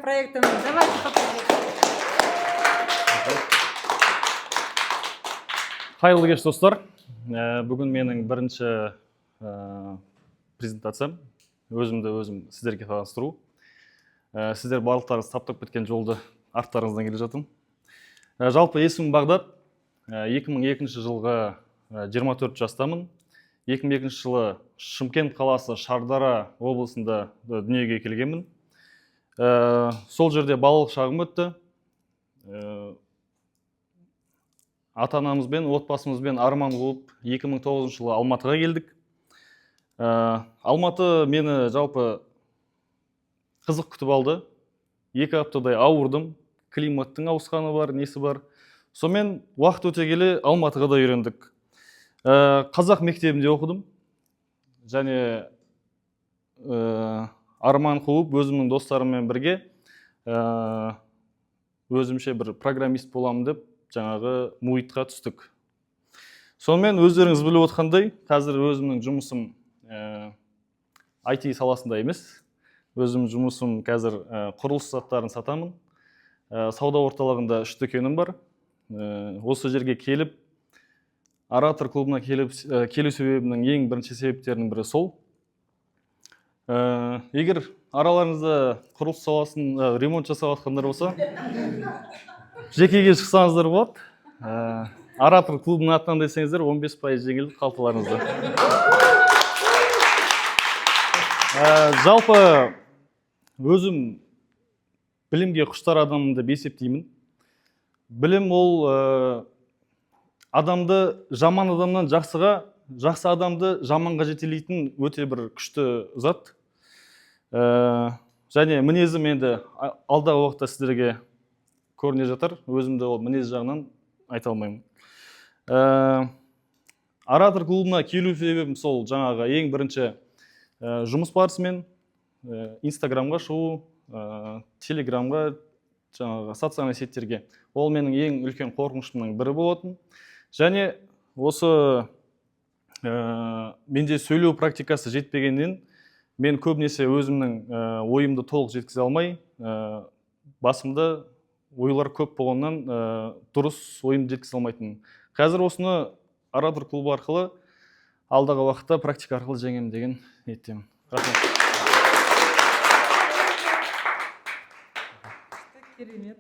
проектом. Давайте поаплодируем. Қайырлы кеш достар. Бүгін менің бірінші презентациям. Өзімді сіздерге таныстыру. Сіздер барлықтарыңыз таптап кеткен жолды арттарыңыздан келе жатырмын. Жалпы есімім Бағдат. 2002 жылғы 24 жастамын. 2002 жылы Шымкент қаласы Шардара облысында дүниеге келгенмін. Сол жерде балалық шағым өтті. Ата-анамызбен, отбасымызбен арман қуып 2009 жылы Алматыға келдік. Алматы мені жалпы қызық күтіп алды. 2 аптадай ауырдым. Климаттың ауысқаны бар, несі бар. Сонымен уақыт өте келе Алматыға да үйрендік. Қазақ мектебінде оқыдым. Және арман қуып өзімнің достарыммен бірге өзімше бір программист боламын деп жаңағы мұхитқа түстік. Сонымен өздеріңіз біліп отқандай, қазір өзімнің жұмысым IT саласында емес. Өзім жұмысым қазір құрылыс заттарын сатамын. Сауда орталығында 3 дүкенім бар. Осы жерге келіп, Оратор клубына келу себебімнің ең бірінші себептерінің бірі сол. Егер араларыңызда құрылыс саласын ремонт жасап жатқандар болса, жекеге шықсаңыздар болады. Оратор клубының атынан десеңіздер 15% жеңілдік қалталарыңызда. Жалпы өзім білімге құштар адаммын деп есептеймін. Білім ол адамды жаман адамнан жақсыға, жақсы адамды жаманға жетелейтін өте бір күшті зат. Және мінезім енді алдағы уақытта сіздерге көріне жатар. Өзімді ол мінез жағынан айта алмаймын. Оратор клубына келу себебім сол жаңағы ең бірінші жұмыс барысымен Инстаграмға шығу, Телеграмға, жаңағы социальный сеттерге. Ол менің ең үлкен қорқынышымның бірі болатын. Және осы менде сөйлеу практикасы жетпегеннен мен көбінесе өзімнің ойымды толық жеткізе алмай, басымда ойлар көп болғаннан дұрыс ойымды жеткізе алмайтын. Қазір осыны Оратор клубы арқылы алдағы уақытта практика арқылы жеңемін деген ниеттемін. Рахмет. Керемет.